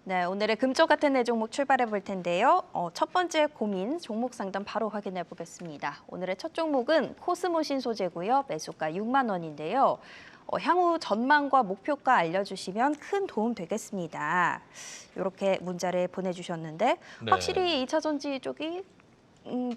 네, 오늘의 금쪽 같은 네 종목 출발해 볼 텐데요. 첫 번째 고민 종목 상담 바로 확인해 보겠습니다. 오늘의 첫 종목은 코스모 신소재고요. 매수가 6만 원인데요. 향후 전망과 목표가 알려주시면 큰 도움 되겠습니다. 이렇게 문자를 보내주셨는데 네. 확실히 2차 전지 쪽이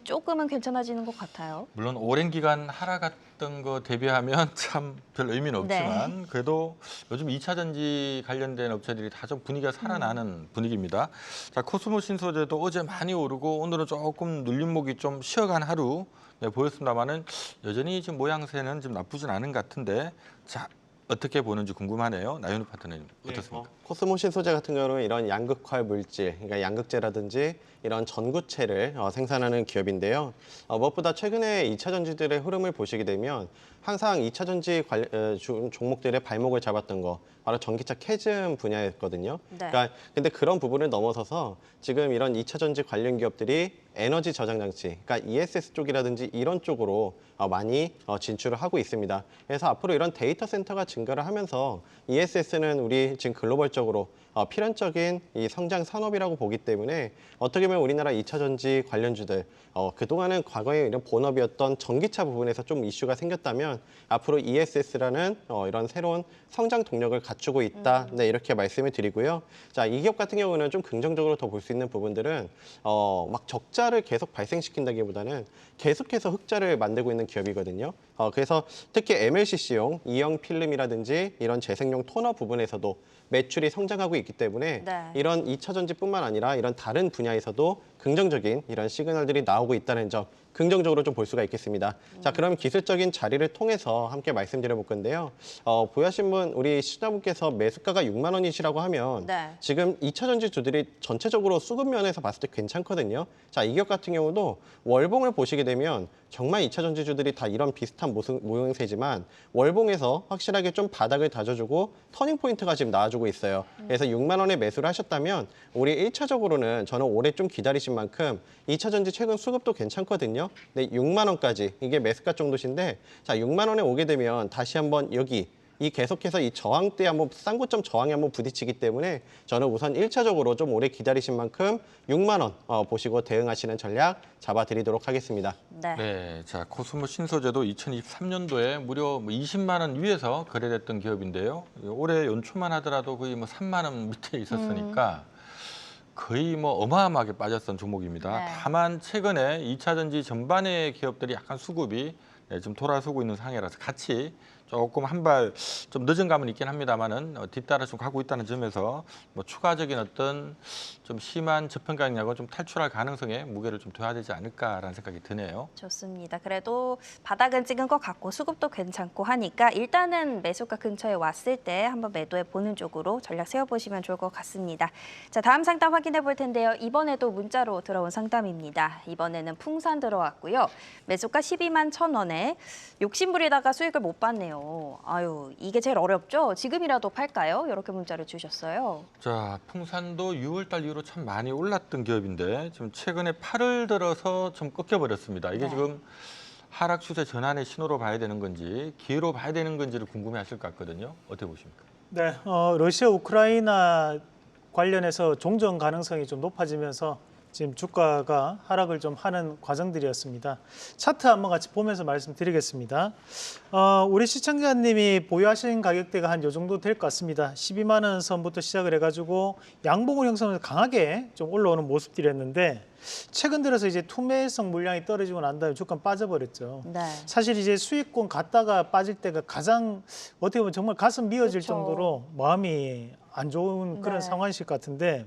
조금은 괜찮아지는 것 같아요. 물론 오랜 기간 하락했던 거 대비하면 참 별 의미는 없지만 그래도 요즘 2차 전지 관련된 업체들이 다 좀 분위기가 살아나는 분위기입니다. 자, 코스모 신소재도 어제 많이 오르고 오늘은 조금 눌림목이 좀 쉬어간 하루 보였습니다만은 여전히 지금 모양새는 좀 나쁘진 않은 것 같은데 자, 어떻게 보는지 궁금하네요. 나윤우 파트너님 어떻습니까? 코스모 신소재 같은 경우는 이런 양극화 물질, 그러니까 양극재라든지 이런 전구체를 생산하는 기업인데요. 무엇보다 최근에 2차 전지들의 흐름을 보시게 되면 항상 2차 전지 종목들의 발목을 잡았던 거 바로 전기차 캐즘 분야였거든요. 네. 그러니까 근데 그런 부분을 넘어서서 지금 이런 2차 전지 관련 기업들이 에너지 저장 장치, 그러니까 ESS 쪽이라든지 이런 쪽으로 많이 진출을 하고 있습니다. 그래서 앞으로 이런 데이터 센터가 증가를 하면서 ESS는 우리 지금 글로벌적으로 필연적인 이 성장 산업이라고 보기 때문에 어떻게 보면 우리나라 2차 전지 관련주들 그동안은 과거에 이런 본업이었던 전기차 부분에서 좀 이슈가 생겼다면 앞으로 ESS라는 이런 새로운 성장 동력을 갖추고 있다. 네, 이렇게 말씀을 드리고요. 자, 이 기업 같은 경우는 좀 긍정적으로 더 볼 수 있는 부분들은 막 적자를 계속 발생시킨다기보다는 계속해서 흑자를 만들고 있는 기업이거든요. 그래서 특히 MLCC용 이형 필름이라든지 이런 재생용 토너 부분에서도 매출이 성장하고 있기 때문에 네. 이런 2차 전지뿐만 아니라 이런 다른 분야에서도 긍정적인 이런 시그널들이 나오고 있다는 점 긍정적으로 좀 볼 수가 있겠습니다. 자, 그럼 기술적인 자리를 통해서 함께 말씀드려 볼 건데요. 보유하신 분, 우리 시청자분께서 매수가가 6만 원이시라고 하면 네. 지금 2차 전지주들이 전체적으로 수급 면에서 봤을 때 괜찮거든요. 자, 이 기업 같은 경우도 월봉을 보시게 되면 정말 2차 전지주들이 다 이런 비슷한 모양새지만 월봉에서 확실하게 좀 바닥을 다져주고 터닝 포인트가 지금 나와주고 있어요. 그래서 6만 원에 매수를 하셨다면 우리 1차적으로는 저는 올해 좀 기다리신 만큼 2차 전지 최근 수급도 괜찮거든요. 네, 6만 원까지 이게 매수가 정도신데 자, 6만 원에 오게 되면 다시 한번 여기 이 계속해서 이 저항대 한번 쌍고점 저항에 한번 부딪히기 때문에 저는 우선 1차적으로 좀 오래 기다리신 만큼 6만 원 보시고 대응하시는 전략 잡아드리도록 하겠습니다. 네. 네, 자 코스모 신소재도 2023년도에 무려 20만 원 위에서 거래됐던 기업인데요. 올해 연초만 하더라도 거의 3만 원 밑에 있었으니까 거의 어마어마하게 빠졌던 종목입니다. 네. 다만 최근에 2차 전지 전반의 기업들이 약간 수급이 좀 돌아서고 있는 상황이라서 같이 조금 한 발 좀 늦은 감은 있긴 합니다만은 뒤따라 좀 가고 있다는 점에서 추가적인 어떤 좀 심한 저평가 강약은 좀 탈출할 가능성에 무게를 좀 둬야 되지 않을까라는 생각이 드네요. 좋습니다. 그래도 바닥은 찍은 것 같고 수급도 괜찮고 하니까 일단은 매수가 근처에 왔을 때 한번 매도해 보는 쪽으로 전략 세워보시면 좋을 것 같습니다. 자, 다음 상담 확인해 볼 텐데요. 이번에도 문자로 들어온 상담입니다. 이번에는 풍산 들어왔고요. 매수가 12만 1,000원에 욕심부리다가 수익을 못 봤네요. 아유, 이게 제일 어렵죠? 지금이라도 팔까요? 이렇게 문자를 주셨어요. 자, 풍산도 6월달 이후로 참 많이 올랐던 기업인데 지금 최근에 8월 들어서 좀 꺾여버렸습니다. 이게 네. 지금 하락 추세 전환의 신호로 봐야 되는 건지 기회로 봐야 되는 건지를 궁금해하실 것 같거든요. 어떻게 보십니까? 네, 러시아 우크라이나 관련해서 종전 가능성이 좀 높아지면서 지금 주가가 하락을 좀 하는 과정들이었습니다. 차트 한번 같이 보면서 말씀드리겠습니다. 우리 시청자님이 보유하신 가격대가 한 요 정도 될 것 같습니다. 12만 원 선부터 시작을 해가지고 양봉을 형성해서 강하게 좀 올라오는 모습들이었는데 최근 들어서 이제 투매성 물량이 떨어지고 난 다음에 주가는 빠져버렸죠. 네. 사실 이제 수익권 갔다가 빠질 때가 가장 어떻게 보면 정말 가슴 미어질 그렇죠. 정도로 마음이 안 좋은 그런 네. 상황이실 것 같은데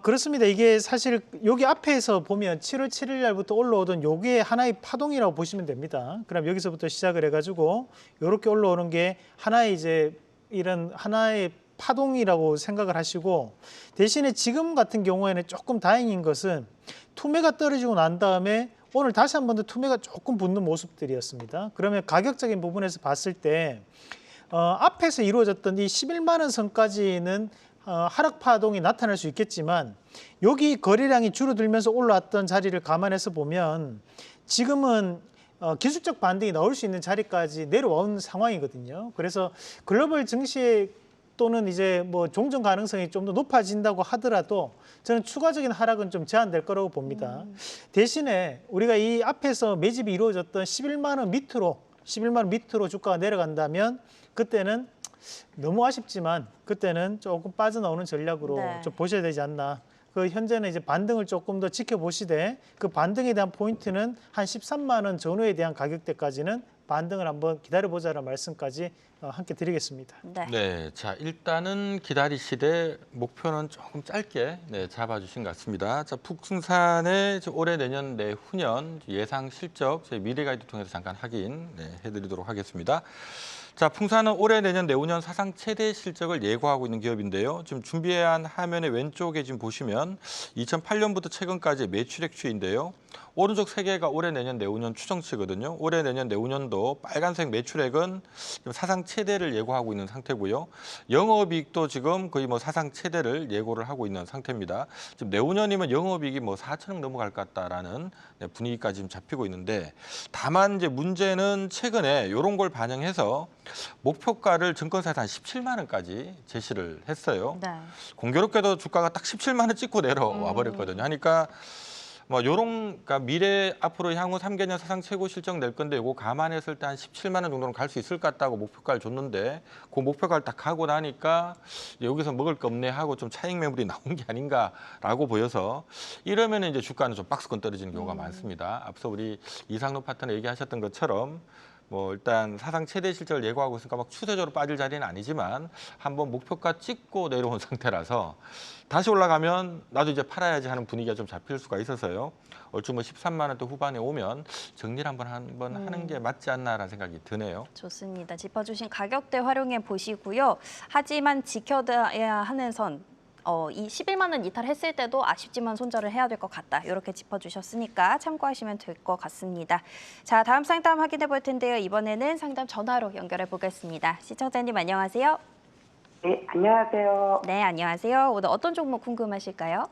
그렇습니다. 이게 사실 여기 앞에서 보면 7월 7일 날부터 올라오던 요게 하나의 파동이라고 보시면 됩니다. 그럼 여기서부터 시작을 해가지고 이렇게 올라오는 게 하나의 이제 이런 하나의 파동이라고 생각을 하시고 대신에 지금 같은 경우에는 조금 다행인 것은 투매가 떨어지고 난 다음에 오늘 다시 한 번 더 투매가 조금 붙는 모습들이었습니다. 그러면 가격적인 부분에서 봤을 때 앞에서 이루어졌던 이 11만 원 선까지는 하락 파동이 나타날 수 있겠지만 여기 거래량이 줄어들면서 올라왔던 자리를 감안해서 보면 지금은 기술적 반등이 나올 수 있는 자리까지 내려온 상황이거든요. 그래서 글로벌 증시의 또는 이제 뭐 종전 가능성이 좀 더 높아진다고 하더라도 저는 추가적인 하락은 좀 제한될 거라고 봅니다. 대신에 우리가 이 앞에서 매집이 이루어졌던 11만 원 밑으로 주가가 내려간다면 그때는 너무 아쉽지만 그때는 조금 빠져나오는 전략으로 네. 좀 보셔야 되지 않나. 그 현재는 이제 반등을 조금 더 지켜보시되 그 반등에 대한 포인트는 한 13만 원 전후에 대한 가격대까지는 반등을 한번 기다려보자라는 말씀까지 함께 드리겠습니다. 네. 네, 자 일단은 기다리시되 목표는 조금 짧게 잡아주신 것 같습니다. 자 북승산의 올해 내년 내후년 예상 실적 저희 미래 가이드 통해서 잠깐 해드리도록 하겠습니다. 자, 풍산은 올해 내년 내후년 사상 최대 실적을 예고하고 있는 기업인데요. 지금 준비한 화면의 왼쪽에 지금 보시면 2008년부터 최근까지 매출액 추이인데요. 오른쪽 세 개가 올해 내년 내후년 추정치거든요. 올해 내년 내후년도 빨간색 매출액은 지금 사상 최대를 예고하고 있는 상태고요. 영업이익도 지금 거의 뭐 사상 최대를 예고를 하고 있는 상태입니다. 지금 내후년이면 영업이익이 뭐 4천억 넘어갈 것 같다라는 분위기까지 지금 잡히고 있는데 다만 이제 문제는 최근에 이런 걸 반영해서 목표가를 증권사에서 한 17만 원까지 제시를 했어요. 네. 공교롭게도 주가가 딱 17만 원 찍고 내려와 버렸거든요. 하니까 뭐 요런 그러니까 미래 앞으로 향후 3개년 사상 최고 실적 낼 건데 이거 감안했을 때 한 17만 원 정도는 갈 수 있을 것 같다고 목표가를 줬는데 그 목표가를 딱 하고 나니까 여기서 먹을 거 없네 하고 좀 차익 매물이 나온 게 아닌가라고 보여서 이러면 이제 주가는 좀 박스권 떨어지는 경우가 많습니다. 앞서 우리 이상로 파트너 얘기하셨던 것처럼 뭐 일단 사상 최대 실적을 예고하고 있으니까 막 추세적으로 빠질 자리는 아니지만 한번 목표가 찍고 내려온 상태라서 다시 올라가면 나도 이제 팔아야지 하는 분위기가 좀 잡힐 수가 있어서요. 얼추 뭐 13만 원대 후반에 오면 정리를 한번 하는 게 맞지 않나라는 생각이 드네요. 좋습니다. 짚어주신 가격대 활용해 보시고요. 하지만 지켜야 하는 선. 이 11만 원 이탈했을 때도 아쉽지만 손절을 해야 될 것 같다. 이렇게 짚어주셨으니까 참고하시면 될 것 같습니다. 자, 다음 상담 확인해 볼 텐데요. 이번에는 상담 전화로 연결해 보겠습니다. 시청자님 안녕하세요. 네, 안녕하세요. 네, 안녕하세요. 오늘 어떤 종목 궁금하실까요?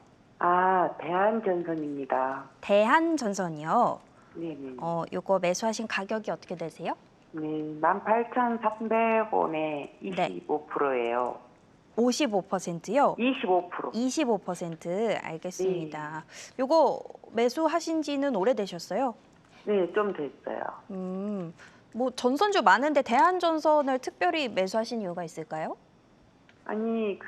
대한전선입니다. 대한전선이요. 네네. 요거 매수하신 가격이 어떻게 되세요? 네, 18,300원에 네. 25%예요. 55%요? 25%. 25% 알겠습니다. 요거 매수하신 지는 오래되셨어요? 네, 좀 됐어요. 뭐 전선주 많은데 대한전선을 특별히 매수하신 이유가 있을까요? 아니,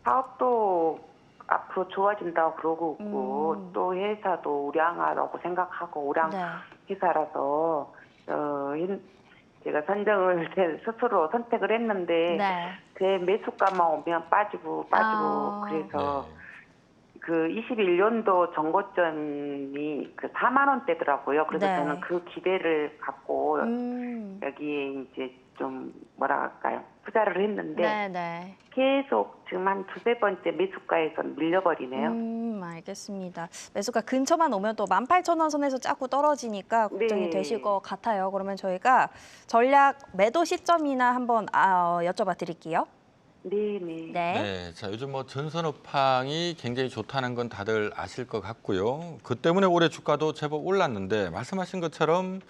사업도 앞으로 좋아진다고 그러고 있고, 또 회사도 우량하다고 생각하고, 우량 네. 회사라서, 제가 선정을 스스로 선택을 했는데, 네. 제 매수가만 오면 빠지고, 그래서, 네. 21년도 정고점이 4만 원대더라고요. 그래서 네. 저는 그 기대를 갖고 여기에 이제 좀 뭐라 할까요? 투자를 했는데 네. 계속 지금 한 두세 번째 매수가에서 밀려버리네요. 알겠습니다. 매수가 근처만 오면 또 18,000원 선에서 자꾸 떨어지니까 걱정이 네. 되실 것 같아요. 그러면 저희가 전략 매도 시점이나 한번 여쭤봐 드릴게요. 네네. 네. 자 요즘 뭐 전선업황이 굉장히 좋다는 건 다들 아실 것 같고요. 그 때문에 올해 주가도 제법 올랐는데 말씀하신 것처럼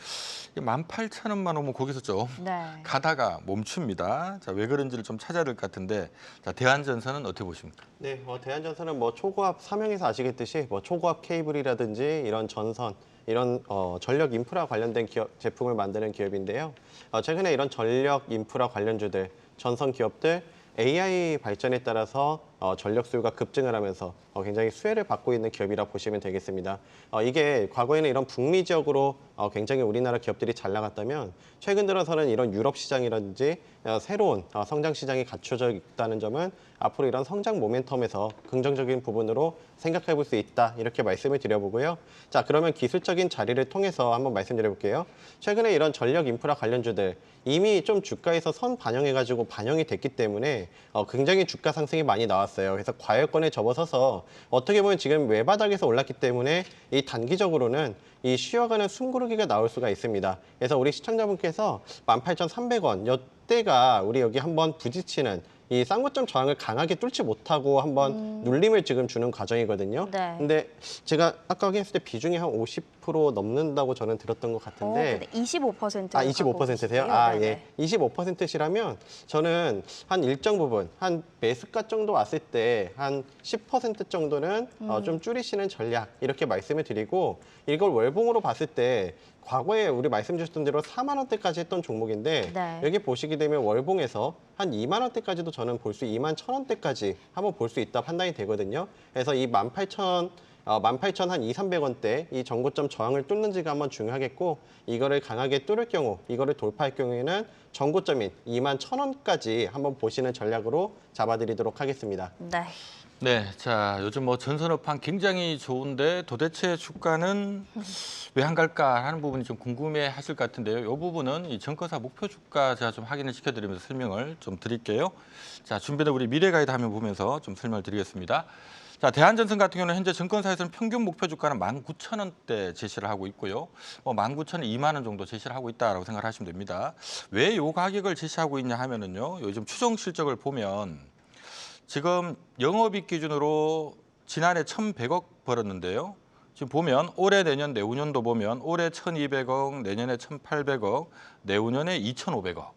18,000원만 오면 거기서 좀 네. 가다가 멈춥니다. 자, 왜 그런지를 좀 찾아야 될 것 같은데 자, 대한전선은 어떻게 보십니까? 네, 대한전선은 뭐 초고압 사명에서 아시겠듯이 뭐 초고압 케이블이라든지 이런 전선 이런 전력 인프라 관련된 제품을 만드는 기업인데요. 최근에 이런 전력 인프라 관련주들, 전선 기업들 AI 발전에 따라서 전력 수요가 급증을 하면서 굉장히 수혜를 받고 있는 기업이라 보시면 되겠습니다. 이게 과거에는 이런 북미 지역으로 굉장히 우리나라 기업들이 잘 나갔다면 최근 들어서는 이런 유럽 시장이라든지 새로운 성장 시장이 갖춰져 있다는 점은 앞으로 이런 성장 모멘텀에서 긍정적인 부분으로 생각해 볼 수 있다 이렇게 말씀을 드려보고요. 자, 그러면 기술적인 자리를 통해서 한번 말씀드려볼게요. 최근에 이런 전력 인프라 관련주들 이미 좀 주가에서 선 반영해가지고 반영이 됐기 때문에 굉장히 주가 상승이 많이 나왔어요. 그래서 과열권에 접어서서 어떻게 보면 지금 외바닥에서 올랐기 때문에 이 단기적으로는 이 쉬어가는 숨고르기가 나올 수가 있습니다. 그래서 우리 시청자분께서 18,300원 이때가 우리 여기 한번 부딪히는 이 쌍고점 저항을 강하게 뚫지 못하고 한번 눌림을 지금 주는 과정이거든요. 네. 근데 제가 아까 확인했을 때 비중이 한 50% 넘는다고 저는 들었던 것 같은데. 근데 25%. 25%세요? 예. 25%시라면 저는 한 일정 부분, 한 매수가 정도 왔을 때 한 10% 정도는 좀 줄이시는 전략 이렇게 말씀을 드리고, 이걸 월봉으로 봤을 때 과거에 우리 말씀 주셨던 대로 4만 원대까지 했던 종목인데 네. 여기 보시게 되면 월봉에서 한 2만 원대까지도 저는 볼 수, 2만 1,000원대까지 한번 볼 수 있다 판단이 되거든요. 그래서 이 18,000 한 2,300원대 이 전고점 저항을 뚫는지가 한번 중요하겠고, 이거를 강하게 뚫을 경우, 이거를 돌파할 경우에는 전고점인 21,000원까지 한번 보시는 전략으로 잡아드리도록 하겠습니다. 네. 네, 자 요즘 뭐 전선업황 굉장히 좋은데 도대체 주가는 왜 안 갈까 하는 부분이 좀 궁금해하실 것 같은데요. 이 부분은 이 정거사 목표 주가 제가 좀 확인을 시켜드리면서 설명을 좀 드릴게요. 자, 준비된 우리 미래가이드 화면 보면서 좀 설명을 드리겠습니다. 자, 대한전선 같은 경우는 현재 증권사에서는 평균 목표 주가는 19,000원대 제시를 하고 있고요. 19,000원 2만 원 정도 제시를 하고 있다라고 생각을 하시면 됩니다. 왜 이 가격을 제시하고 있냐 하면은요. 요즘 추정 실적을 보면 지금 영업이익 기준으로 지난해 1,100억 벌었는데요. 지금 보면 올해, 내년, 내후년도 보면 올해 1,200억, 내년에 1,800억, 내후년에 2,500억.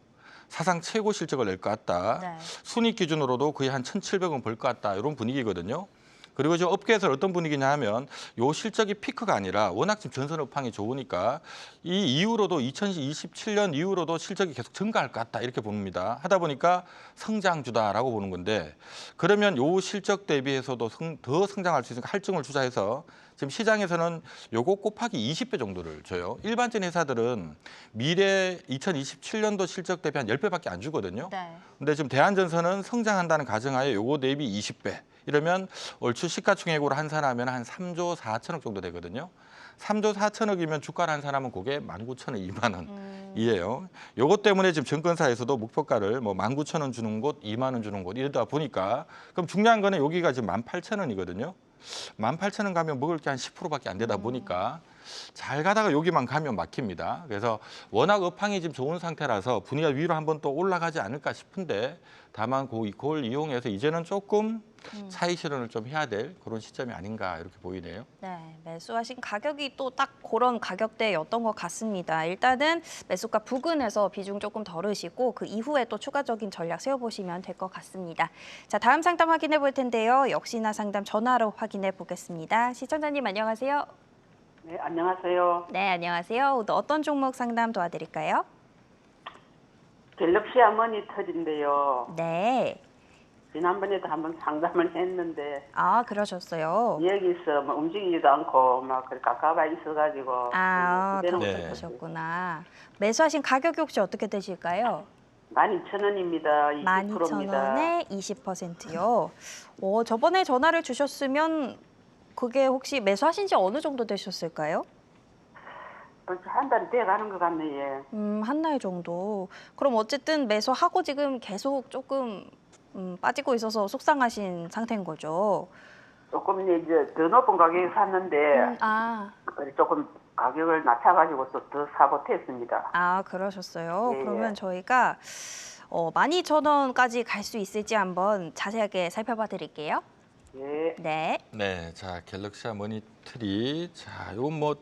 사상 최고 실적을 낼 것 같다. 네. 순이익 기준으로도 거의 한 1,700원 벌 것 같다. 이런 분위기거든요. 그리고 지금 업계에서 어떤 분위기냐 하면 요 실적이 피크가 아니라 워낙 지금 전선 업황이 좋으니까 이 이후로도 2027년 이후로도 실적이 계속 증가할 것 같다 이렇게 봅니다. 하다 보니까 성장주다라고 보는 건데, 그러면 요 실적 대비해서도 더 성장할 수 있으니까 할증을 투자해서 지금 시장에서는 요거 곱하기 20배 정도를 줘요. 일반적인 회사들은 미래 2027년도 실적 대비 한 10배밖에 안 주거든요. 네. 근데 지금 대한전선은 성장한다는 가정하에 요거 대비 20배. 이러면 얼추 시가총액으로 환산하면 한 3조 4천억 정도 되거든요. 3조 4천억이면 주가를 환산하면 그게 19,000원, 2만 원이에요. 요것 때문에 지금 증권사에서도 목표가를 뭐 19,000원 주는 곳, 2만 원 주는 곳 이러다 보니까, 그럼 중요한 거는 여기가 지금 18,000원이거든요. 18,000원 가면 먹을 게 한 10%밖에 안 되다 보니까 잘 가다가 여기만 가면 막힙니다. 그래서 워낙 업황이 지금 좋은 상태라서 분위기가 위로 한번 또 올라가지 않을까 싶은데, 다만 그걸 이용해서 이제는 조금 차익 실현을 좀 해야 될 그런 시점이 아닌가 이렇게 보이네요. 네, 매수하신 가격이 또 딱 그런 가격대였던 것 같습니다. 일단은 매수가 부근에서 비중 조금 덜으시고 그 이후에 또 추가적인 전략 세워보시면 될 것 같습니다. 자, 다음 상담 확인해 볼 텐데요. 역시나 상담 전화로 확인해 보겠습니다. 시청자님 안녕하세요. 네, 안녕하세요. 네, 안녕하세요. 오늘 어떤 종목 상담 도와드릴까요? 갤럭시아 모니터인데요. 네. 지난번에도 한번 상담을 했는데 아, 그러셨어요. 여기서 뭐 움직이지도 않고 막 그렇게 가까워 있어가지고 아, 그대로 네. 그러셨구나. 매수하신 가격이 혹시 어떻게 되실까요? 12,000원입니다. 20%입니다. 12,000원에 20%요. 저번에 전화를 주셨으면 그게 혹시 매수하신 지 어느 정도 되셨을까요? 한 달이 돼가는 것 같네. 예. 한 달 정도. 그럼 어쨌든 매수하고 지금 계속 조금 빠지고 있어서 속상하신 상태인 거죠. 조금 이제 더 높은 가격에 샀는데 아, 조금 가격을 낮춰가지고 또 더 사보했습니다. 그러셨어요. 예, 그러면 예. 저희가 12,000원까지 갈 수 있을지 한번 자세하게 살펴봐 드릴게요. 예. 네. 네, 자 갤럭시아 머니터리, 자 이건 뭐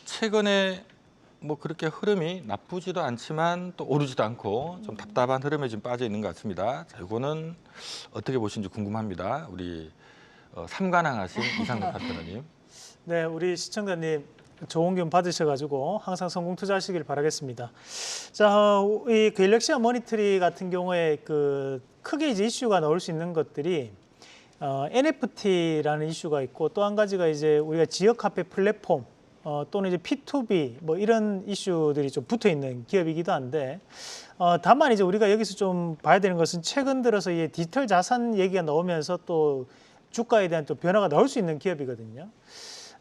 최근에 뭐 그렇게 흐름이 나쁘지도 않지만 또 오르지도 않고 좀 답답한 흐름에 지금 빠져 있는 것 같습니다. 자, 이거는 어떻게 보시는지 궁금합니다. 우리 삼관왕하신 이상덕 파트너님. 네, 우리 시청자님 좋은 기운 받으셔가지고 항상 성공 투자하시길 바라겠습니다. 자, 이 갤럭시아 모니터리 같은 경우에 그 크게 이제 이슈가 나올 수 있는 것들이 NFT라는 이슈가 있고, 또 한 가지가 이제 우리가 지역 화폐 플랫폼 또는 이제 P2B 뭐 이런 이슈들이 좀 붙어 있는 기업이기도 한데, 다만 이제 우리가 여기서 좀 봐야 되는 것은 최근 들어서 이 디지털 자산 얘기가 나오면서 또 주가에 대한 또 변화가 나올 수 있는 기업이거든요.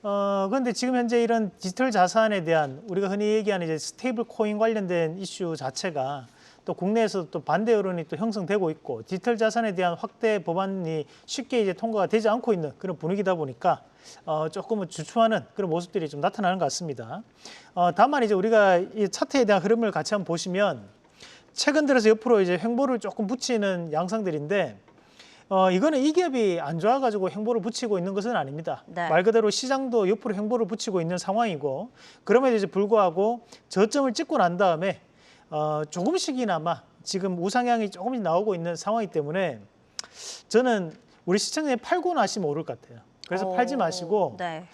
그런데 지금 현재 이런 디지털 자산에 대한 우리가 흔히 얘기하는 이제 스테이블 코인 관련된 이슈 자체가 또 국내에서 또 반대 여론이 또 형성되고 있고, 디지털 자산에 대한 확대 법안이 쉽게 이제 통과가 되지 않고 있는 그런 분위기다 보니까 조금은 주춤하는 그런 모습들이 좀 나타나는 것 같습니다. 다만 이제 우리가 이 차트에 대한 흐름을 같이 한번 보시면 최근 들어서 옆으로 이제 횡보를 조금 붙이는 양상들인데 이거는 이 기업이 안 좋아가지고 횡보를 붙이고 있는 것은 아닙니다. 네. 말 그대로 시장도 옆으로 횡보를 붙이고 있는 상황이고 그럼에도 이제 불구하고 저점을 찍고 난 다음에 조금씩이나마 지금 우상향이 조금씩 나오고 있는 상황이기 때문에 저는 우리 시청자님 팔고 나시면 오를 것 같아요. 그래서 팔지 마시고 네.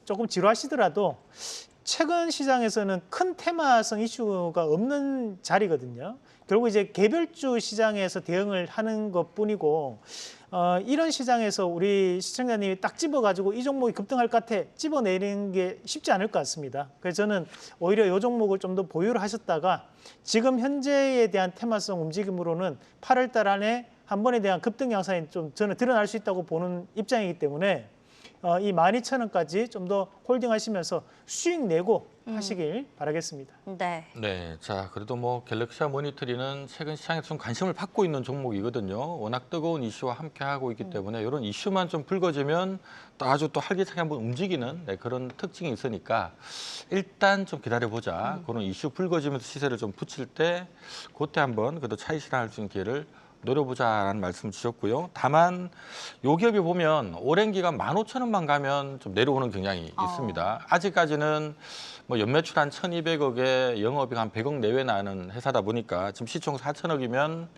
조금 지루하시더라도 최근 시장에서는 큰 테마성 이슈가 없는 자리거든요. 결국 이제 개별주 시장에서 대응을 하는 것뿐이고 이런 시장에서 우리 시청자님이 딱 집어가지고 이 종목이 급등할 것 같아 집어내리는 게 쉽지 않을 것 같습니다. 그래서 저는 오히려 이 종목을 좀 더 보유를 하셨다가 지금 현재에 대한 테마성 움직임으로는 8월 달 안에 한 번에 대한 급등 양상이 좀 저는 드러날 수 있다고 보는 입장이기 때문에 이 12,000원까지 좀 더 홀딩하시면서 수익 내고 하시길 바라겠습니다. 네. 네, 자 그래도 뭐 갤럭시아 모니터리는 최근 시장에서 좀 관심을 받고 있는 종목이거든요. 워낙 뜨거운 이슈와 함께 하고 있기 때문에 이런 이슈만 좀 불거지면 또 아주 또 활기차게 한번 움직이는 그런 특징이 있으니까 일단 좀 기다려보자. 그런 이슈 불거지면서 시세를 좀 붙일 때 그때 한번 그래도 차익 실현할 수 있는 기회를 노려보자라는 말씀 주셨고요. 다만 요 기업이 보면 오랜 기간 15,000원만 가면 좀 내려오는 경향이 있습니다. 아직까지는 뭐 연매출 한 1,200억에 영업이익 한 100억 내외 나는 회사다 보니까 지금 시총 4천억이면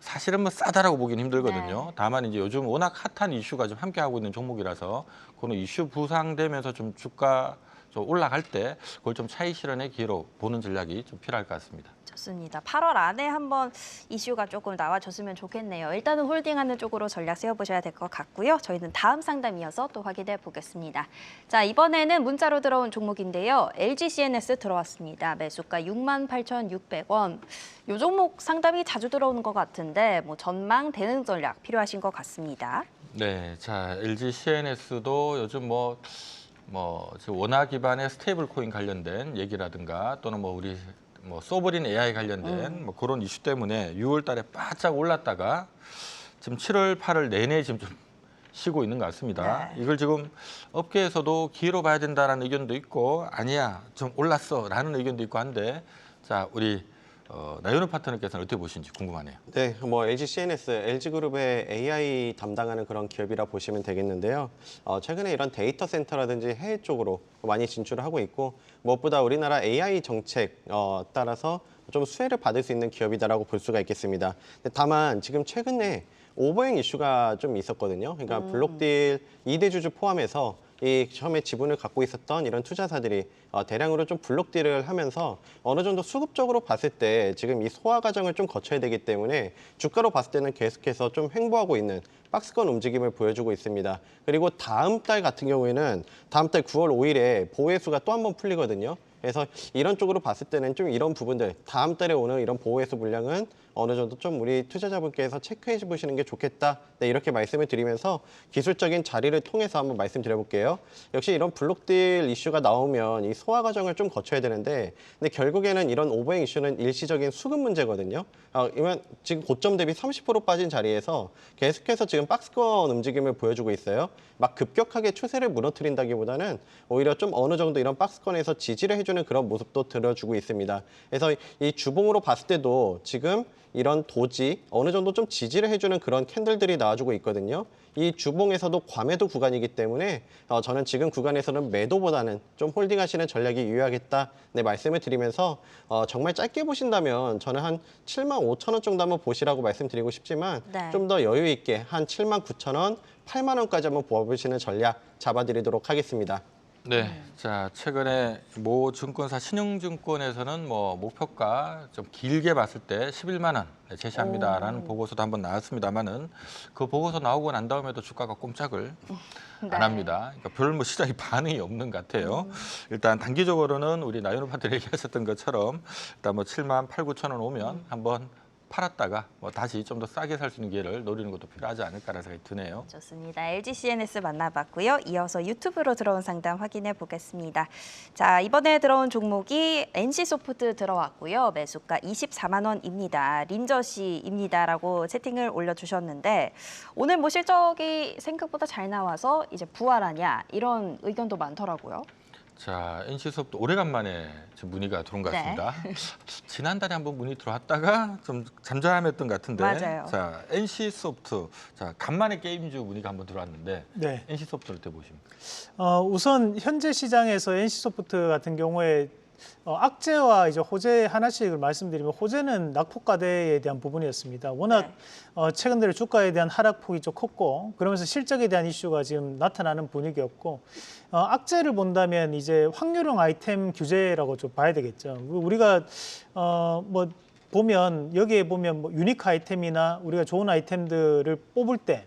사실은 뭐 싸다라고 보기는 힘들거든요. 네. 다만 이제 요즘 워낙 핫한 이슈가 좀 함께 하고 있는 종목이라서 그런 이슈 부상되면서 좀 주가 좀 올라갈 때 그걸 좀 차익 실현의 기회로 보는 전략이 좀 필요할 것 같습니다. 좋습니다. 8월 안에 한번 이슈가 조금 나와줬으면 좋겠네요. 일단은 홀딩하는 쪽으로 전략 세워보셔야 될 것 같고요. 저희는 다음 상담 이어서 또 확인해 보겠습니다. 자, 이번에는 문자로 들어온 종목인데요. LG CNS 들어왔습니다. 매수가 68,600원. 이 종목 상담이 자주 들어오는 것 같은데 뭐 전망 대응 전략 필요하신 것 같습니다. 네, 자 LG CNS도 요즘 뭐 지금 원화 기반의 스테이블 코인 관련된 얘기라든가 또는 뭐 우리 소버린 AI 관련된 뭐 그런 이슈 때문에 6월 달에 바짝 올랐다가 지금 7월, 8월 내내 지금 좀 쉬고 있는 것 같습니다. 네. 이걸 지금 업계에서도 기회로 봐야 된다라는 의견도 있고 아니야 좀 올랐어라는 의견도 있고 한데 자 우리 나윤호 파트너께서는 어떻게 보시는지 궁금하네요. 네, 뭐 LG CNS, LG그룹의 AI 담당하는 그런 기업이라 보시면 되겠는데요. 최근에 이런 데이터 센터라든지 해외 쪽으로 많이 진출을 하고 있고 무엇보다 우리나라 AI 정책 따라서 좀 수혜를 받을 수 있는 기업이다라고 볼 수가 있겠습니다. 다만 지금 최근에 오버행 이슈가 좀 있었거든요. 그러니까 블록딜 2대 주주 포함해서 이 처음에 지분을 갖고 있었던 이런 투자사들이 대량으로 좀 블록딜을 하면서 어느 정도 수급적으로 봤을 때 지금 이 소화 과정을 좀 거쳐야 되기 때문에 주가로 봤을 때는 계속해서 좀 횡보하고 있는 박스권 움직임을 보여주고 있습니다. 그리고 다음 달 같은 경우에는 다음 달 9월 5일에 보호해수가 또 한 번 풀리거든요. 그래서 이런 쪽으로 봤을 때는 좀 이런 부분들 다음 달에 오는 이런 보호해수 물량은 어느 정도 좀 우리 투자자분께서 체크해 보시는 게 좋겠다. 네, 이렇게 말씀을 드리면서 기술적인 자리를 통해서 한번 말씀드려볼게요. 역시 이런 블록딜 이슈가 나오면 이 소화 과정을 좀 거쳐야 되는데 근데 결국에는 이런 오버행 이슈는 일시적인 수급 문제거든요. 이면 지금 고점 대비 30% 빠진 자리에서 계속해서 지금 박스권 움직임을 보여주고 있어요. 막 급격하게 추세를 무너뜨린다기보다는 오히려 좀 어느 정도 이런 박스권에서 지지를 해주는 그런 모습도 들어주고 있습니다. 그래서 이 주봉으로 봤을 때도 지금 이런 도지 어느 정도 좀 지지를 해주는 그런 캔들들이 나와주고 있거든요. 이 주봉에서도 과매도 구간이기 때문에 저는 지금 구간에서는 매도보다는 좀 홀딩하시는 전략이 유효하겠다 네, 말씀을 드리면서 정말 짧게 보신다면 저는 한 75,000원 정도 한번 보시라고 말씀드리고 싶지만 네. 좀 더 여유 있게 한 79,000원, 8만 원까지 한번 보아보시는 전략 잡아드리도록 하겠습니다. 네, 자 최근에 모 증권사 신영증권에서는 뭐 목표가 좀 길게 봤을 때 11만 원 제시합니다라는 보고서도 한번 나왔습니다만은 그 보고서 나오고 난 다음에도 주가가 꼼짝을 안 합니다. 그러니까 별 뭐 시장이 반응이 없는 것 같아요. 일단 단기적으로는 우리 나윤호 파트너 얘기하셨던 것처럼 일단 뭐 7만 8, 9천 원 오면 한번 팔았다가 뭐 다시 좀 더 싸게 살 수 있는 기회를 노리는 것도 필요하지 않을까라는 생각이 드네요. 좋습니다. LG CNS 만나봤고요. 이어서 유튜브로 들어온 상담 확인해 보겠습니다. 자, 이번에 들어온 종목이 NC소프트 들어왔고요. 매수가 24만 원입니다. 린저시입니다라고 채팅을 올려주셨는데 오늘 뭐 실적이 생각보다 잘 나와서 이제 부활하냐 이런 의견도 많더라고요. 자, NC소프트 오래간만에 지금 문의가 들어온 것 네. 같습니다. 지난달에 한번 문의 들어왔다가 좀 잠잠했던 것 같은데. 맞아요. 자, NC소프트. 자, 간만에 게임주 문의가 한번 들어왔는데 네. NC소프트를 어떻게 보십니까? 우선 현재 시장에서 NC소프트 같은 경우에 악재와 이제 호재 하나씩을 말씀드리면 호재는 낙폭과대에 대한 부분이었습니다. 워낙 최근 들어 주가에 대한 하락폭이 좀 컸고 그러면서 실적에 대한 이슈가 지금 나타나는 분위기였고 악재를 본다면 이제 확률형 아이템 규제라고 좀 봐야 되겠죠. 우리가 뭐 보면 여기에 보면 뭐 유니크 아이템이나 우리가 좋은 아이템들을 뽑을 때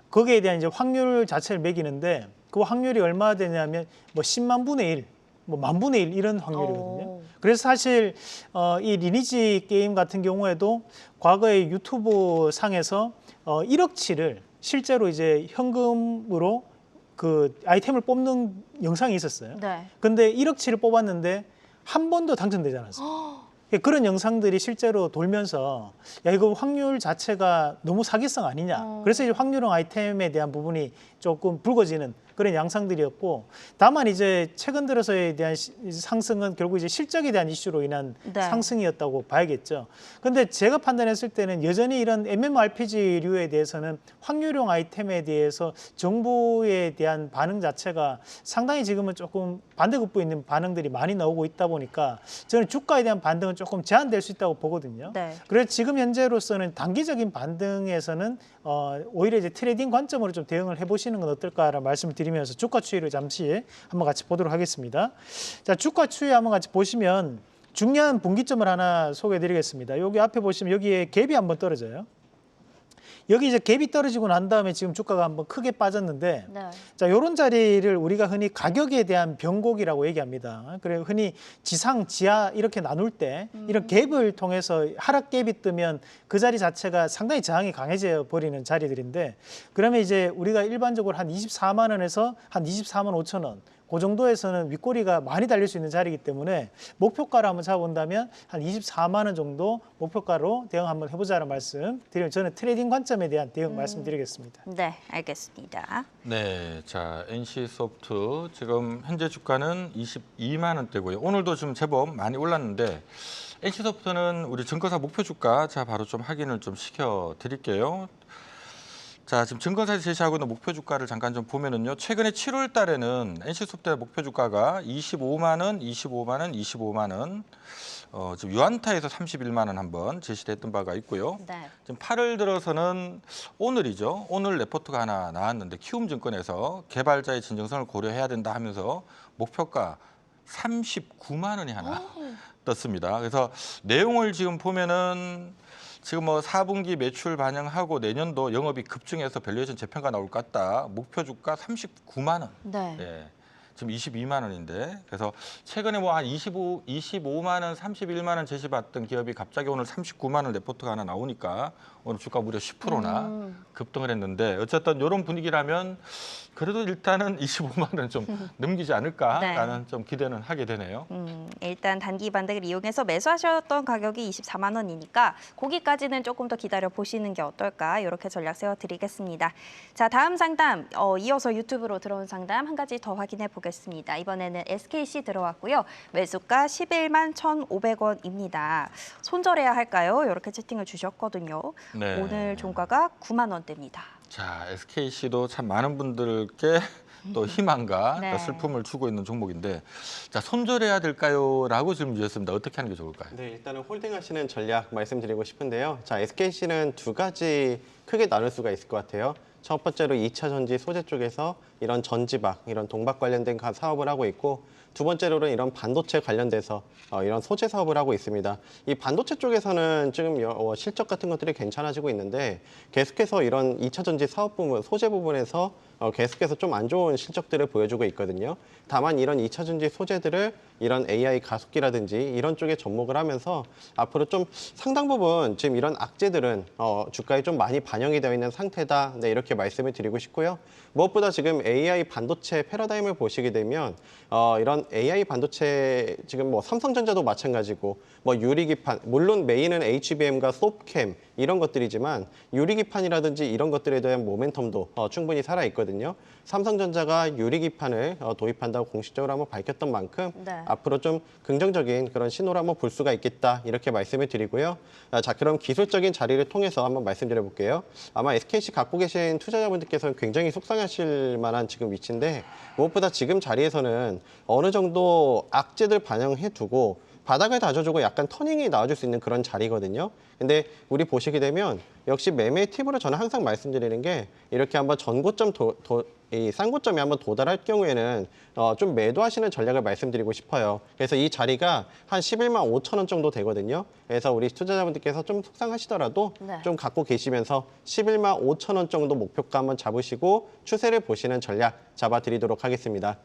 거기에 대한 이제 확률 자체를 매기는데 그 확률이 얼마 되냐면 뭐 10만 분의 1, 뭐 만 분의 1 이런 확률이거든요. 그래서 사실 이 리니지 게임 같은 경우에도 과거에 유튜브 상에서 1억치를 실제로 이제 현금으로 그 아이템을 뽑는 영상이 있었어요. 네. 근데 1억치를 뽑았는데 한 번도 당첨되지 않았어요. 그런 영상들이 실제로 돌면서 야 이거 확률 자체가 너무 사기성 아니냐. 그래서 이제 확률형 아이템에 대한 부분이 조금 붉어지는 그런 양상들이었고 다만 이제 최근 들어서에 대한 상승은 결국 이제 실적에 대한 이슈로 인한 네. 상승이었다고 봐야겠죠. 근데 제가 판단했을 때는 여전히 이런 MMORPG류에 대해서는 확률형 아이템에 대해서 정부에 대한 반응 자체가 상당히 지금은 조금 반대급부 있는 반응들이 많이 나오고 있다 보니까 저는 주가에 대한 반등은 조금 제한될 수 있다고 보거든요. 네. 그래서 지금 현재로서는 단기적인 반등에서는 오히려 이제 트레이딩 관점으로 좀 대응을 해보시는 건 어떨까라는 말씀을 드리면서 주가 추이를 잠시 한번 같이 보도록 하겠습니다. 자, 주가 추이 한번 같이 보시면 중요한 분기점을 하나 소개해드리겠습니다. 여기 앞에 보시면 여기에 갭이 한번 떨어져요. 여기 이제 갭이 떨어지고 난 다음에 지금 주가가 한번 크게 빠졌는데 네. 자, 이런 자리를 우리가 흔히 가격에 대한 변곡이라고 얘기합니다. 그래 흔히 지상, 지하 이렇게 나눌 때 이런 갭을 통해서 하락 갭이 뜨면 그 자리 자체가 상당히 저항이 강해져 버리는 자리들인데 그러면 이제 우리가 일반적으로 한 24만 원에서 한 24만 5천 원 그 정도에서는 윗꼬리가 많이 달릴 수 있는 자리이기 때문에 목표가를 한번 잡아본다면 한 24만 원 정도 목표가로 대응 한번 해보자는 말씀 드리면 저는 트레이딩 관점에 대한 대응 말씀드리겠습니다. 네, 알겠습니다. 네, 자 NC소프트 지금 현재 주가는 22만 원대고요. 오늘도 좀 제법 많이 올랐는데 NC소프트는 우리 증거사 목표 주가 자 바로 좀 확인을 좀 시켜 드릴게요. 자, 지금 증권사에서 제시하고 있는 목표 주가를 잠깐 좀 보면은요. 최근에 7월 달에는 NC소프트의 목표 주가가 25만 원, 25만 원, 25만 원. 지금 유안타에서 31만 원 한번 제시됐던 바가 있고요. 네. 지금 8월 들어서는 오늘이죠. 오늘 레포트가 하나 나왔는데 키움증권에서 개발자의 진정성을 고려해야 된다 하면서 목표가 39만 원이 하나 떴습니다. 그래서 내용을 지금 보면은 지금 뭐 4분기 매출 반영하고 내년도 영업이 급증해서 밸류에이션 재평가 나올 것 같다. 목표 주가 39만 원. 네. 네. 지금 22만 원인데 그래서 최근에 뭐 한 25만 원, 31만 원 제시받던 기업이 갑자기 오늘 39만 원 레포트가 하나 나오니까 오늘 주가 무려 10%나 급등을 했는데 어쨌든 이런 분위기라면 그래도 일단은 25만 원 좀 넘기지 않을까라는 좀 기대는 하게 되네요. 일단 단기 반등을 이용해서 매수하셨던 가격이 24만 원이니까 거기까지는 조금 더 기다려 보시는 게 어떨까 이렇게 전략 세워드리겠습니다. 자, 다음 상담 이어서 유튜브로 들어온 상담 한 가지 더 확인해 보겠습니다. 이번에는 SKC 들어왔고요. 매수가 11만 1,500원입니다. 손절해야 할까요? 이렇게 채팅을 주셨거든요. 네. 오늘 종가가 9만 원대입니다. 자, SKC도 참 많은 분들께 또 희망과 네. 또 슬픔을 주고 있는 종목인데 자, 손절해야 될까요?라고 질문 주셨습니다. 어떻게 하는 게 좋을까요? 네, 일단은 홀딩하시는 전략 말씀드리고 싶은데요. 자, SKC는 두 가지 크게 나눌 수가 있을 것 같아요. 첫 번째로 2차 전지 소재 쪽에서 이런 전지박, 이런 동박 관련된 사업을 하고 있고 두 번째로는 이런 반도체 관련돼서 이런 소재 사업을 하고 있습니다. 이 반도체 쪽에서는 지금 실적 같은 것들이 괜찮아지고 있는데 계속해서 이런 2차 전지 사업 부분, 소재 부분에서 계속해서 좀 안 좋은 실적들을 보여주고 있거든요. 다만 이런 2차 전지 소재들을 이런 AI 가속기라든지 이런 쪽에 접목을 하면서 앞으로 좀 상당 부분 지금 이런 악재들은 주가에 좀 많이 반영이 되어 있는 상태다. 네, 이렇게 말씀을 드리고 싶고요. 무엇보다 지금 AI 반도체 패러다임을 보시게 되면 이런 AI 반도체 지금 뭐 삼성전자도 마찬가지고 뭐 유리기판 물론 메인은 HBM과 소프캠 이런 것들이지만 유리기판이라든지 이런 것들에 대한 모멘텀도 충분히 살아 있거든요. 삼성전자 삼성전자가 유리기판을 도입한다고 공식적으로 한번 밝혔던 만큼 네. 앞으로 좀 긍정적인 그런 신호를 한번 볼 수가 있겠다 이렇게 말씀을 드리고요. 자, 그럼 기술적인 자리를 통해서 한번 말씀드려 볼게요. 아마 SKC 갖고 계신 투자자분들께서는 굉장히 속상하실 만한 지금 위치인데 무엇보다 지금 자리에서는 어느 정도 악재들 반영해 두고 바닥을 다져주고 약간 터닝이 나와줄 수 있는 그런 자리거든요. 근데 우리 보시게 되면 역시 매매 팁으로 저는 항상 말씀드리는 게 이렇게 한번 전고점 이 쌍고점에 한번 도달할 경우에는 좀 매도하시는 전략을 말씀드리고 싶어요. 그래서 이 자리가 한 11만 5천 원 정도 되거든요. 그래서 우리 투자자분들께서 좀 속상하시더라도 네. 좀 갖고 계시면서 11만 5천 원 정도 목표가 한번 잡으시고 추세를 보시는 전략 잡아드리도록 하겠습니다.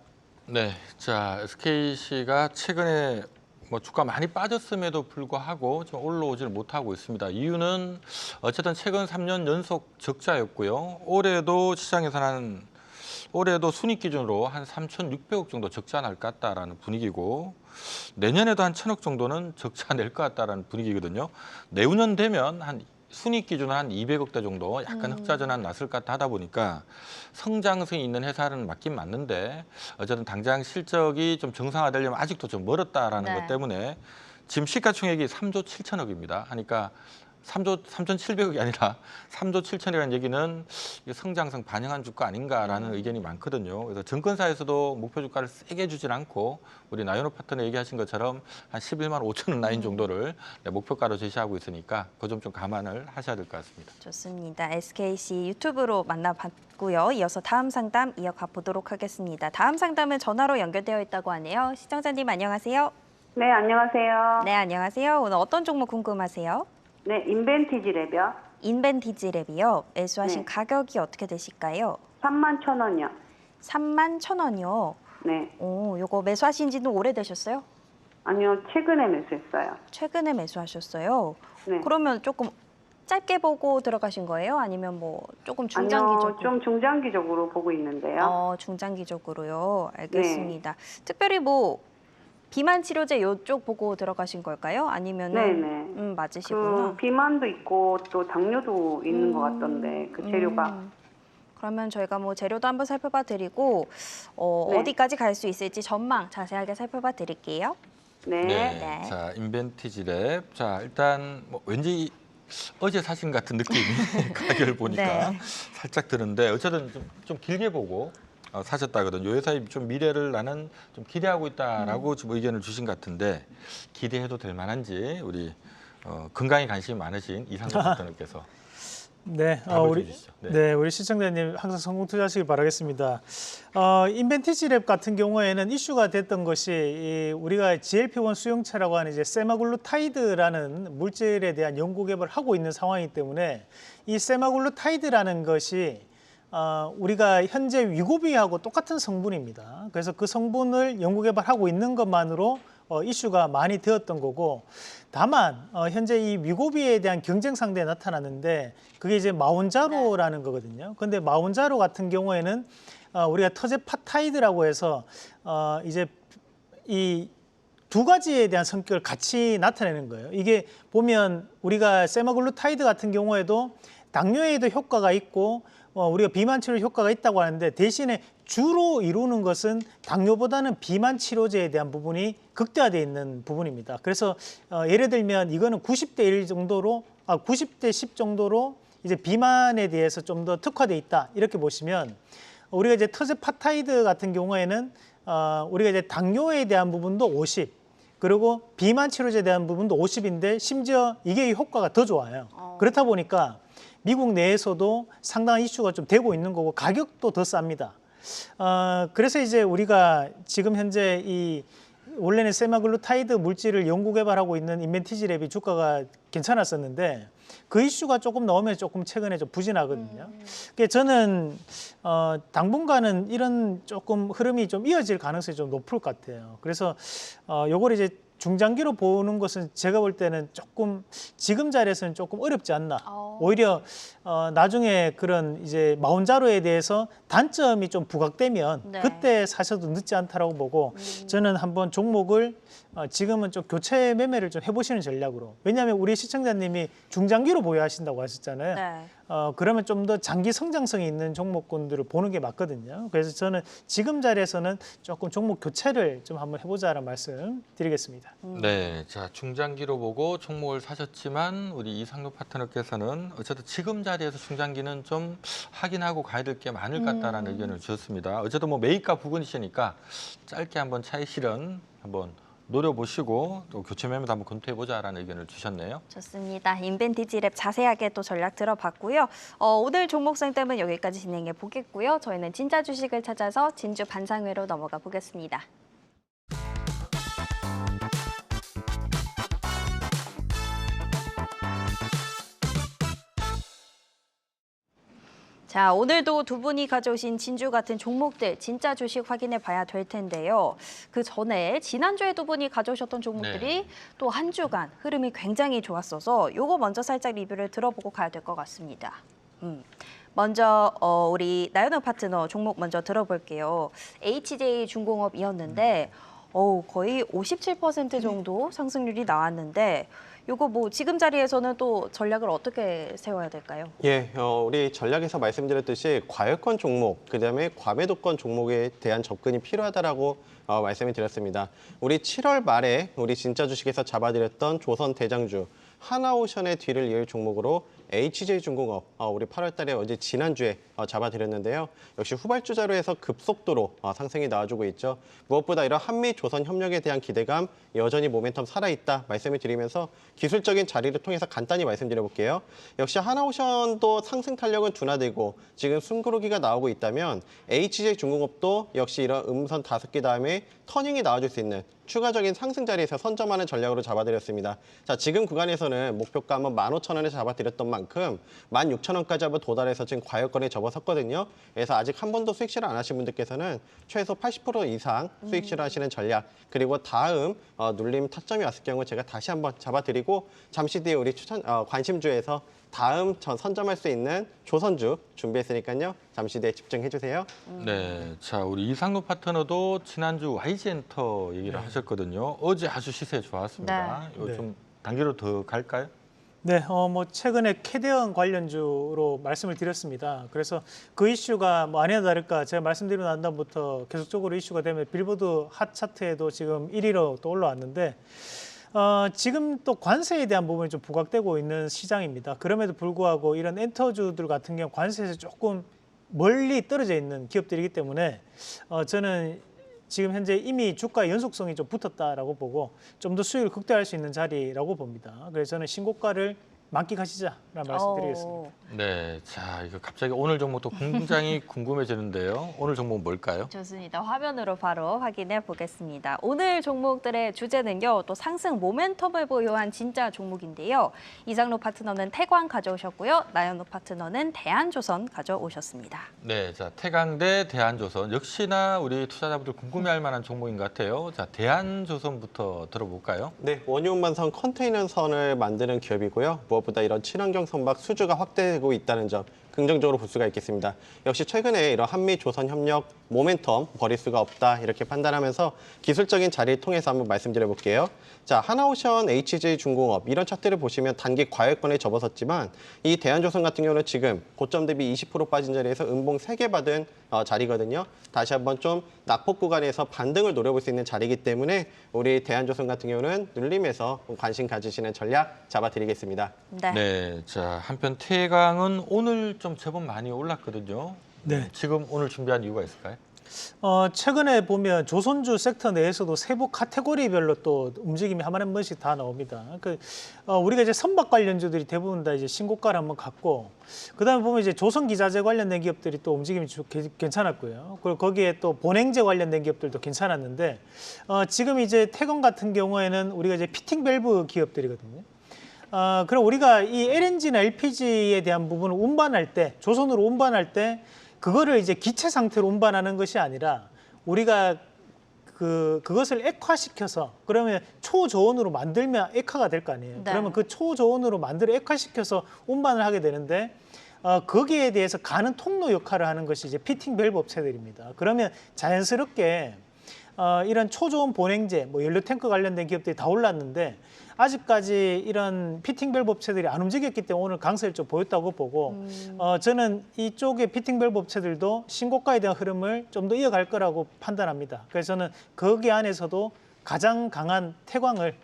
네, 자 SKC가 최근에 뭐 주가 많이 빠졌음에도 불구하고 좀 올라오질 못하고 있습니다. 이유는 어쨌든 최근 3년 연속 적자였고요. 올해도 순익 기준으로 한 3,600억 정도 적자 날 것 같다라는 분위기고 내년에도 한 1,000억 정도는 적자 낼 것 같다라는 분위기거든요. 내후년 되면 한 순익 기준으로 한 200억대 정도 약간 흑자 전환 났을 것 같다 하다 보니까 성장성이 있는 회사는 맞긴 맞는데 어쨌든 당장 실적이 좀 정상화되려면 아직도 좀 멀었다라는 네. 것 때문에 지금 시가총액이 3조 7천억입니다. 하니까 3,700억이 아니라 3조 7천이라는 얘기는 성장성 반영한 주가 아닌가라는 의견이 많거든요. 그래서 증권사에서도 목표 주가를 세게 주진 않고 우리 나연호 파트너 얘기하신 것처럼 한 11만 5천 원 라인 정도를 목표가로 제시하고 있으니까 그 점 좀 감안을 하셔야 될 것 같습니다. 좋습니다. SKC 유튜브로 만나봤고요. 이어서 다음 상담 이어가 보도록 하겠습니다. 다음 상담은 전화로 연결되어 있다고 하네요. 시청자님 안녕하세요. 네, 안녕하세요. 네, 안녕하세요. 오늘 어떤 종목 궁금하세요? 네, 인벤티지 랩이요. 인벤티지랩이요. 매수하신 네. 가격이 어떻게 되실까요? 31,000원이요. 31,000원이요. 네. 오, 요거 매수하신 지는 오래되셨어요? 아니요, 최근에 매수했어요. 최근에 매수하셨어요. 네. 그러면 조금 짧게 보고 들어가신 거예요? 아니면 뭐 조금 아니요, 중장기적으로? 좀 중장기적으로 보고 있는데요. 중장기적으로요. 알겠습니다. 특별히 뭐 비만 치료제 요쪽 보고 들어가신 걸까요? 아니면은 네네. 맞으시구나. 그 비만도 있고 또 당뇨도 있는 것 같던데 그 재료가. 그러면 저희가 뭐 재료도 한번 살펴봐 드리고 네. 어디까지 갈 수 있을지 전망 자세하게 살펴봐 드릴게요. 네. 네. 자 인벤티지랩. 자 일단 뭐 왠지 어제 사신 같은 느낌이 가격을 보니까 네. 살짝 드는데 어쨌든 좀 길게 보고 사셨다거든요. 이 회사의 좀 미래를 나는 좀 기대하고 있다라고 지금 의견을 주신 것 같은데 기대해도 될 만한지 우리 건강에 관심이 많으신 이상돈 파트너께서 네, 답을 우리 주시죠. 우리 시청자님 항상 성공 투자하시길 바라겠습니다. 인벤티지랩 같은 경우에는 이슈가 됐던 것이 우리가 GLP-1 수용체라고 하는 이제 세마글루타이드라는 물질에 대한 연구 개발을 하고 있는 상황이기 때문에 이 세마글루타이드라는 것이 우리가 현재 위고비하고 똑같은 성분입니다. 그래서 그 성분을 연구 개발하고 있는 것만으로 이슈가 많이 되었던 거고, 다만 현재 이 위고비에 대한 경쟁 상대에 나타났는데 그게 이제 마운자로라는 거거든요. 근데 마운자로 같은 경우에는 우리가 터제파타이드라고 해서 이제 이 두 가지에 대한 성격을 같이 나타내는 거예요. 이게 보면 우리가 세마글루타이드 같은 경우에도 당뇨에도 효과가 있고 우리가 비만 치료 효과가 있다고 하는데 대신에 주로 이루는 것은 당뇨보다는 비만 치료제에 대한 부분이 극대화되어 있는 부분입니다. 그래서 예를 들면 이거는 90대 1 정도로 90대 10 정도로 이제 비만에 대해서 좀 더 특화되어 있다 이렇게 보시면 우리가 이제 터제파타이드 같은 경우에는 우리가 이제 당뇨에 대한 부분도 50 그리고 비만 치료제에 대한 부분도 50인데 심지어 이게 효과가 더 좋아요. 그렇다 보니까 미국 내에서도 상당한 이슈가 좀 되고 있는 거고 가격도 더 쌉니다. 그래서 이제 우리가 지금 현재 이 원래는 세마글루타이드 물질을 연구 개발하고 있는 인벤티지랩이 주가가 괜찮았었는데 그 이슈가 조금 나오면 조금 최근에 좀 부진하거든요. 그러니까 저는 당분간은 이런 조금 흐름이 좀 이어질 가능성이 좀 높을 것 같아요. 그래서 요걸 이제 중장기로 보는 것은 제가 볼 때는 조금 지금 자리에서는 조금 어렵지 않나. 오히려 나중에 그런 이제 마운자로에 대해서 단점이 좀 부각되면 네. 그때 사셔도 늦지 않다라고 보고 저는 한번 종목을 지금은 좀 교체 매매를 좀 해보시는 전략으로. 왜냐하면 우리 시청자님이 중장기로 보유하신다고 하셨잖아요. 네. 그러면 좀 더 장기 성장성이 있는 종목군들을 보는 게 맞거든요. 그래서 저는 지금 자리에서는 조금 종목 교체를 좀 한번 해보자라는 말씀 드리겠습니다. 네, 자 중장기로 보고 종목을 사셨지만 우리 이상로 파트너께서는 어쨌든 지금 자리에서 중장기는 좀 확인하고 가야 될 게 많을 것 같다라는 의견을 주셨습니다. 어쨌든 뭐 매입가 부근이시니까 짧게 한번 차익 실현 한번 노려보시고 또 교체 매매도 한번 검토해보자라는 의견을 주셨네요. 좋습니다. 인벤티지랩 자세하게 또 전략 들어봤고요. 오늘 종목 상담은 여기까지 진행해 보겠고요. 저희는 진짜 주식을 찾아서 진주 반상회로 넘어가 보겠습니다. 자, 오늘도 두 분이 가져오신 진주 같은 종목들 진짜 주식 확인해 봐야 될 텐데요. 그 전에 지난주에 두 분이 가져오셨던 종목들이 네. 또 한 주간 흐름이 굉장히 좋았어서 요거 먼저 살짝 리뷰를 들어보고 가야 될 것 같습니다. 먼저 우리 나연호 파트너 종목 먼저 들어볼게요. HJ 중공업이었는데 거의 57% 정도 상승률이 나왔는데 요거 뭐 지금 자리에서는 또 전략을 어떻게 세워야 될까요? 예, 우리 전략에서 말씀드렸듯이 과열권 종목, 그다음에 과매도권 종목에 대한 접근이 필요하다라고 말씀을 드렸습니다. 우리 7월 말에 우리 진짜 주식에서 잡아드렸던 조선 대장주 하나오션의 뒤를 이을 종목으로 HJ중공업 우리 8월 달에 어제 지난주에 잡아드렸는데요. 역시 후발주자로 해서 급속도로 상승이 나와주고 있죠. 무엇보다 이런 한미 조선 협력에 대한 기대감 여전히 모멘텀 살아있다 말씀을 드리면서 기술적인 자리를 통해서 간단히 말씀드려볼게요. 역시 하나오션도 상승 탄력은 둔화되고 지금 숨고르기가 나오고 있다면 HJ중공업도 역시 이런 음선 5개 다음에 터닝이 나와줄 수 있는 추가적인 상승 자리에서 선점하는 전략으로 잡아드렸습니다. 자, 지금 구간에서는 목표가 한번 15,000원에 잡아드렸던 만큼 16,000원까지 한번 도달해서 지금 과열권에 접어섰거든요. 그래서 아직 한 번도 수익 실현 안 하신 분들께서는 최소 80% 이상 수익 실현하시는 전략, 그리고 다음 눌림 타점이 왔을 경우 제가 다시 한번 잡아드리고 잠시 뒤에 우리 관심주에서 다음 선점할 수 있는 조선주 준비했으니까요. 잠시 뒤에 집중해 주세요. 네, 자 우리 이상로 파트너도 지난주 YG엔터 얘기를 하셨거든요. 어제 아주 시세 좋았습니다. 이거 네. 좀 단계로 더 갈까요? 네, 뭐 최근에 캐대언 관련주로 말씀을 드렸습니다. 그래서 그 이슈가 뭐 아니나 다를까 제가 말씀드리고 난 다음부터 계속적으로 이슈가 되면 빌보드 핫 차트에도 지금 1위로 또 올라왔는데 지금 또 관세에 대한 부분이 좀 부각되고 있는 시장입니다. 그럼에도 불구하고 이런 엔터주들 같은 경우 관세에서 조금 멀리 떨어져 있는 기업들이기 때문에 저는 지금 현재 이미 주가 연속성이 좀 붙었다라고 보고 좀 더 수익을 극대화할 수 있는 자리라고 봅니다. 그래서 저는 신고가를 만끽하시자라는 말씀드리겠습니다. 네, 자 이거 갑자기 오늘 종목도 굉장히 궁금해지는데요. 오늘 종목 뭘까요? 좋습니다. 화면으로 바로 확인해 보겠습니다. 오늘 종목들의 주제는요. 또 상승 모멘텀을 보유한 진짜 종목인데요. 이상로 파트너는 태광 가져오셨고요. 나연호 파트너는 대한조선 가져오셨습니다. 네, 자 태강대 대한조선 역시나 우리 투자자분들 궁금해할 만한 종목인 것 같아요. 자 대한조선부터 들어볼까요? 네, 원유운반선 컨테이너선을 만드는 기업이고요. 무엇보다 이런 친환경 선박 수주가 확대되고 있다는 점 긍정적으로 볼 수가 있겠습니다. 역시 최근에 이런 한미 조선 협력 모멘텀 버릴 수가 없다 이렇게 판단하면서 기술적인 자리를 통해서 한번 말씀드려 볼게요. 자, 하나오션, HJ중공업 이런 차트를 보시면 단기 과열권에 접어섰지만 이 대한조선 같은 경우는 지금 고점 대비 20% 빠진 자리에서 음봉 3개 받은 자리거든요. 다시 한번 좀 낙폭 구간에서 반등을 노려볼 수 있는 자리이기 때문에 우리 대한조선 같은 경우는 눌림에서 관심 가지시는 전략 잡아드리겠습니다. 네. 네, 자 한편 태강은 오늘 좀 제법 많이 올랐거든요. 네. 지금 오늘 준비한 이유가 있을까요? 최근에 보면 조선주 섹터 내에서도 세부 카테고리별로 또 움직임이 한 번씩 다 나옵니다. 우리가 이제 선박 관련주들이 대부분 다 이제 신고가를 한번 갔고, 그다음에 보면 이제 조선기자재 관련된 기업들이 또 움직임이 괜찮았고요. 그리고 거기에 또 본행제 관련된 기업들도 괜찮았는데, 지금 이제 태건 같은 경우에는 우리가 이제 피팅 밸브 기업들이거든요. 그럼 우리가 이 LNG나 LPG에 대한 부분을 운반할 때, 조선으로 운반할 때 그거를 이제 기체 상태로 운반하는 것이 아니라 우리가 그것을 액화시켜서 그러면 초저온으로 만들면 액화가 될 거 아니에요. 네. 그러면 그 초저온으로 만들어 액화시켜서 운반을 하게 되는데 거기에 대해서 가는 통로 역할을 하는 것이 이제 피팅 밸브 업체들입니다. 그러면 자연스럽게 이런 초저온 보냉제, 뭐 연료 탱크 관련된 기업들이 다 올랐는데 아직까지 이런 피팅 밸브 업체들이 안 움직였기 때문에 오늘 강세를 좀 보였다고 보고 저는 이쪽의 피팅 밸브 업체들도 신고가에 대한 흐름을 좀 더 이어갈 거라고 판단합니다. 그래서 저는 거기 안에서도 가장 강한 태광을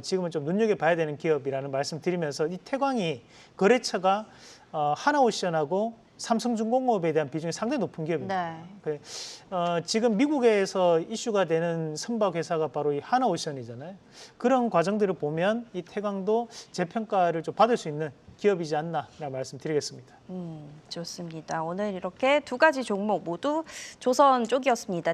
지금은 좀 눈여겨봐야 되는 기업이라는 말씀 드리면서 이 태광이 거래처가 하나오션하고 삼성중공업에 대한 비중이 상당히 높은 기업입니다. 네. 지금 미국에서 이슈가 되는 선박 회사가 바로 이 하나오션이잖아요. 그런 과정들을 보면 이 태광도 재평가를 좀 받을 수 있는 기업이지 않나라는 말씀드리겠습니다. 좋습니다. 오늘 이렇게 두 가지 종목 모두 조선 쪽이었습니다.